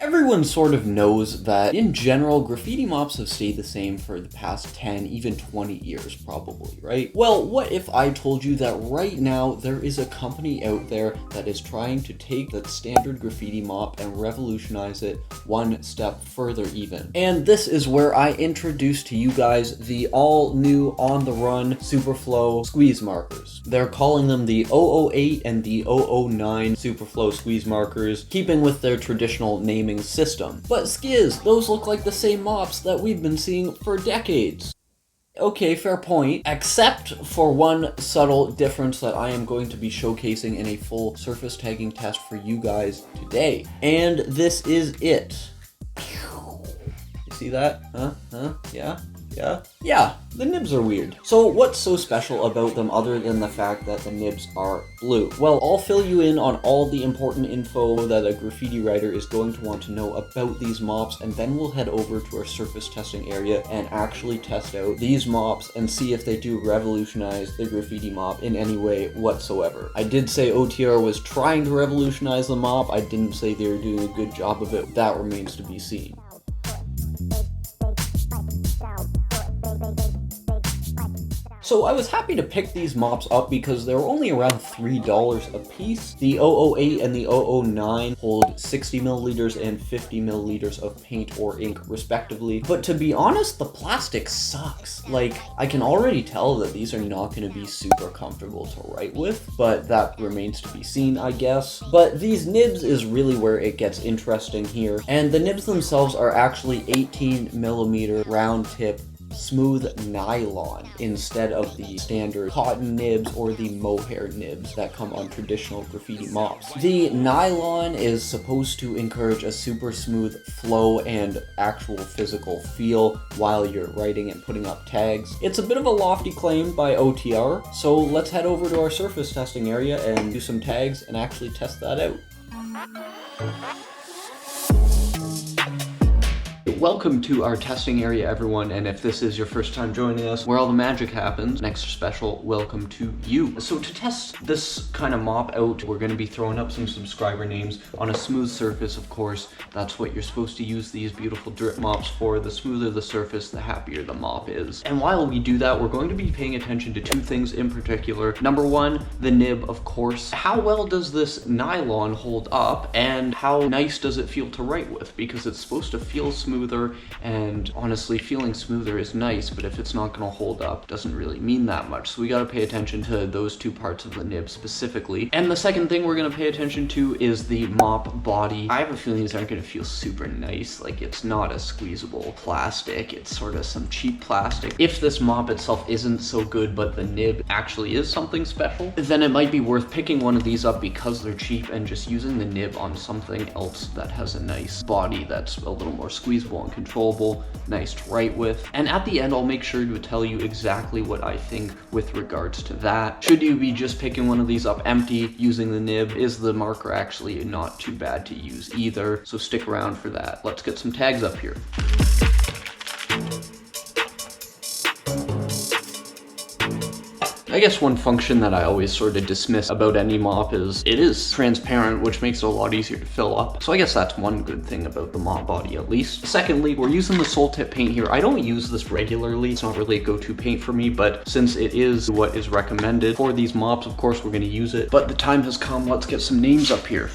Everyone sort of knows that, in general, graffiti mops have stayed the same for the past 10, even 20 years probably, right? Well, what if I told you that right now there is a company out there that is trying to take the standard graffiti mop and revolutionize it one step further even. And this is where I introduce to you guys the all-new on-the-run Superflow squeeze markers. They're calling them the 008 and the 009 Superflow squeeze markers, keeping with their traditional naming system. But Sciz, those look like the same mops that we've been seeing for decades. Okay, fair point, except for one subtle difference that I am going to be showcasing in a full surface tagging test for you guys today. And this is it. You see that? Yeah, the nibs are weird. So what's so special about them other than the fact that the nibs are blue? Well, I'll fill you in on all the important info that a graffiti writer is going to want to know about these mops, and then we'll head over to our surface testing area and actually test out these mops and see if they do revolutionize the graffiti mop in any way whatsoever. I did say OTR was trying to revolutionize the mop. I didn't say they were doing a good job of it. That remains to be seen. So I was happy to pick these mops up because they were only around $3 a piece. The 008 and the 009 hold 60 milliliters and 50 milliliters of paint or ink respectively. But to be honest, the plastic sucks. Like, I can already tell that these are not going to be super comfortable to write with, but that remains to be seen, I guess. But these nibs is really where it gets interesting here. And the nibs themselves are actually 18 millimeter round tip smooth nylon instead of the standard cotton nibs or the mohair nibs that come on traditional graffiti mops. The nylon is supposed to encourage a super smooth flow and actual physical feel while you're writing and putting up tags. It's a bit of a lofty claim by OTR, so let's head over to our surface testing area and do some tags and actually test that out. Welcome to our testing area, everyone, and if this is your first time joining us, where all the magic happens, an extra special welcome to you. So to test this kind of mop out, we're going to be throwing up some subscriber names on a smooth surface, of course. That's what you're supposed to use these beautiful drip mops for. The smoother the surface, the happier the mop is. And while we do that, we're going to be paying attention to two things in particular. Number one, the nib, of course. How well does this nylon hold up, and how nice does it feel to write with? Because it's supposed to feel smoother, and honestly, feeling smoother is nice, but if it's not going to hold up, doesn't really mean that much. So we got to pay attention to those two parts of the nib specifically. And the second thing we're going to pay attention to is the mop body. I have a feeling these aren't going to feel super nice. Like, it's not a squeezable plastic, it's sort of some cheap plastic. If this mop itself isn't so good, but the nib actually is something special, then it might be worth picking one of these up because they're cheap and just using the nib on something else that has a nice body that's a little more squeezable and controllable, nice to write with. And at the end, I'll make sure to tell you exactly what I think with regards to that. Should you be just picking one of these up empty using the nib? Is the marker actually not too bad to use either? So stick around for that. Let's get some tags up here. I guess one function that I always sort of dismiss about any mop is it is transparent, which makes it a lot easier to fill up. So I guess that's one good thing about the mop body, at least. Secondly, we're using the sole tip paint here. I don't use this regularly. It's not really a go-to paint for me, but since it is what is recommended for these mops, of course, we're going to use it. But the time has come. Let's get some names up here.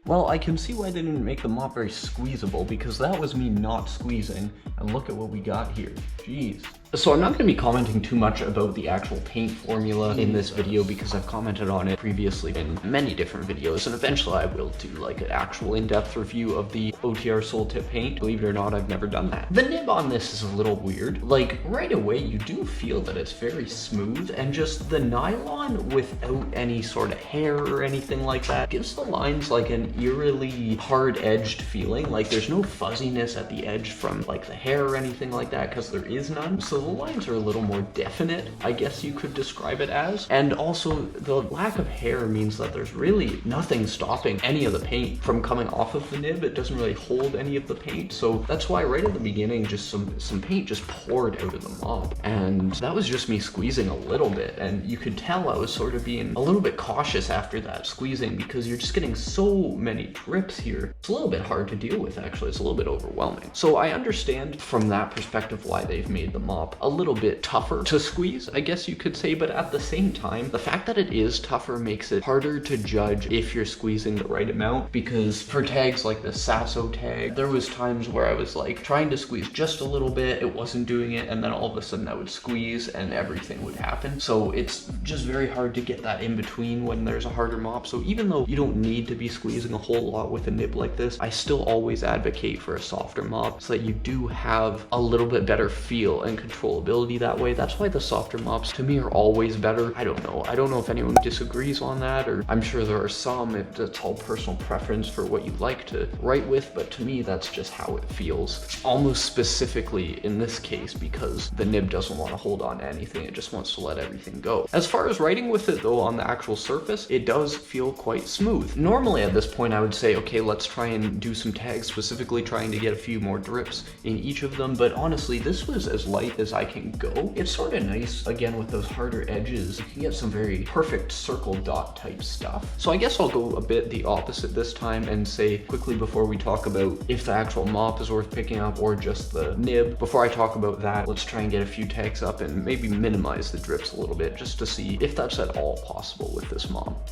Well, I can see why they didn't make the mop very squeezable, because that was me not squeezing, and look at what we got here. Jeez. So I'm not going to be commenting too much about the actual paint formula in this video because I've commented on it previously in many different videos, and eventually I will do like an actual in-depth review of the OTR sole tip paint. Believe it or not, I've never done that. The nib on this is a little weird. Like, right away you do feel that it's very smooth, and just the nylon without any sort of hair or anything like that gives the lines like an eerily hard-edged feeling. Like, there's no fuzziness at the edge from like the hair hair or anything like that, because there is none. So the lines are a little more definite, I guess you could describe it as. And also the lack of hair means that there's really nothing stopping any of the paint from coming off of the nib. It doesn't really hold any of the paint. So that's why right at the beginning, just some paint just poured out of the mop. And that was just me squeezing a little bit. And you could tell I was sort of being a little bit cautious after that squeezing, because you're just getting so many drips here. It's a little bit hard to deal with, actually. It's a little bit overwhelming. So I understand from that perspective why they've made the mop a little bit tougher to squeeze, I guess you could say. But at the same time, the fact that it is tougher makes it harder to judge if you're squeezing the right amount, because for tags like the Sasso tag, there was times where I was like trying to squeeze just a little bit, it wasn't doing it, and then all of a sudden I would squeeze and everything would happen. So it's just very hard to get that in between when there's a harder mop. So even though you don't need to be squeezing a whole lot with a nib like this, I still always advocate for a softer mop so that you do have a little bit better feel and controllability that way. That's why the softer mops to me are always better. I don't know if anyone disagrees on that, or I'm sure there are some. It's all personal preference for what you like to write with, but to me that's just how it feels, almost specifically in this case, because the nib doesn't want to hold on to anything. It just wants to let everything go. As far as writing with it though, on the actual surface, it does feel quite smooth. Normally at this point I would say, okay, let's try and do some tags, specifically trying to get a few more drips in each of them, but honestly this was as light as I can go. It's sort of nice, again, with those harder edges, you can get some very perfect circle dot type stuff. So I guess I'll go a bit the opposite this time and say quickly, before we talk about if the actual mop is worth picking up or just the nib, before I talk about that, let's try and get a few tags up and maybe minimize the drips a little bit, just to see if that's at all possible with this mop.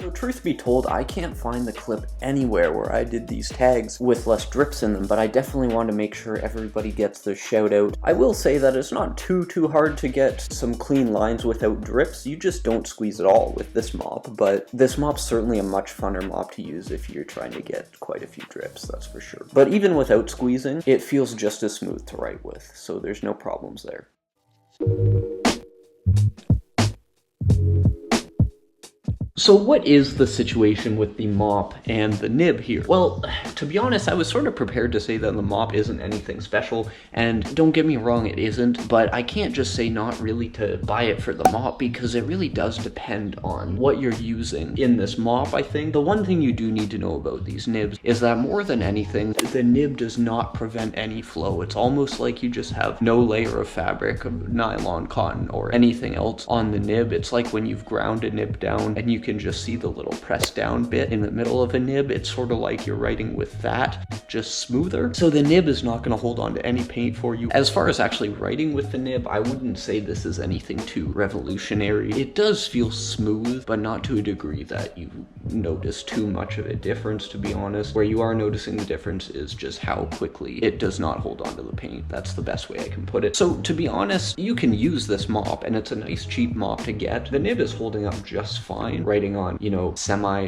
So truth be told, I can't find the clip anywhere where I did these tags with less drips in them, but I definitely want to make sure everybody gets the shout out. I will say that it's not too hard to get some clean lines without drips. You just don't squeeze at all with this mop, but this mop's certainly a much funner mop to use if you're trying to get quite a few drips, that's for sure. But even without squeezing, it feels just as smooth to write with, so there's no problems there. So what is the situation with the mop and the nib here? Well, to be honest, I was sort of prepared to say that the mop isn't anything special, and don't get me wrong, it isn't, but I can't just say not really to buy it for the mop, because it really does depend on what you're using in this mop, I think. The one thing you do need to know about these nibs is that more than anything, the nib does not prevent any flow. It's almost like you just have no layer of fabric, of nylon, cotton, or anything else on the nib. It's like when you've ground a nib down and you can just see the little press down bit in the middle of a nib. It's sort of like you're writing with that, just smoother. So the nib is not going to hold on to any paint for you. As far as actually writing with the nib, I wouldn't say this is anything too revolutionary. It does feel smooth, but not to a degree that you notice too much of a difference, to be honest. Where you are noticing the difference is just how quickly it does not hold on to the paint. That's the best way I can put it. So to be honest, you can use this mop, and it's a nice cheap mop to get. The nib is holding up just fine, writing on, you know,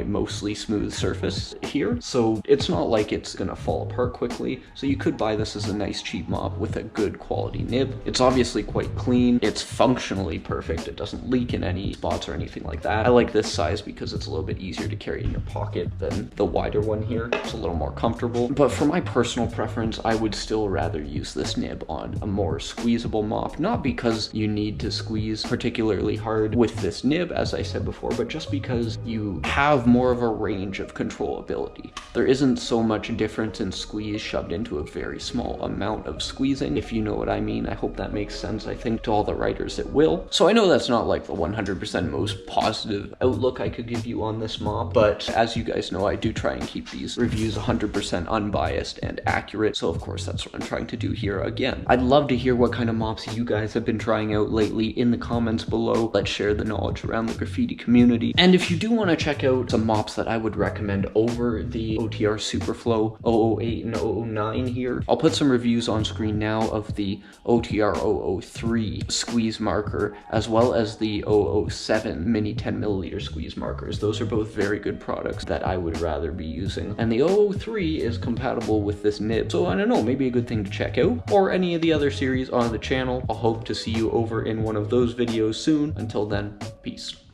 mostly smooth surface here. So it's not like it's gonna fall apart quickly. So you could buy this as a nice cheap mop with a good quality nib. It's obviously quite clean. It's functionally perfect. It doesn't leak in any spots or anything like that. I like this size because it's a little bit easier to carry in your pocket than the wider one here. It's a little more comfortable. But for my personal preference, I would still rather use this nib on a more squeezable mop. Not because you need to squeeze particularly hard with this nib, as I said before, but just because you have more of a range of controllability. There isn't so much difference in squeeze shoved into a very small amount of squeezing, if you know what I mean. I hope that makes sense. I think to all the writers it will. So I know that's not like the 100% most positive outlook I could give you on this mop, but as you guys know, I do try and keep these reviews 100% unbiased and accurate. So of course that's what I'm trying to do here again. I'd love to hear what kind of mops you guys have been trying out lately in the comments below. Let's share the knowledge around the graffiti community. And if you do want to check out some mops that I would recommend over the OTR Superflow 008 and 009 here, I'll put some reviews on screen now of the OTR 003 squeeze marker, as well as the 007 mini 10mm squeeze markers. Those are both very good products that I would rather be using. And the 003 is compatible with this nib. So I don't know, maybe a good thing to check out, or any of the other series on the channel. I'll hope to see you over in one of those videos soon. Until then, peace.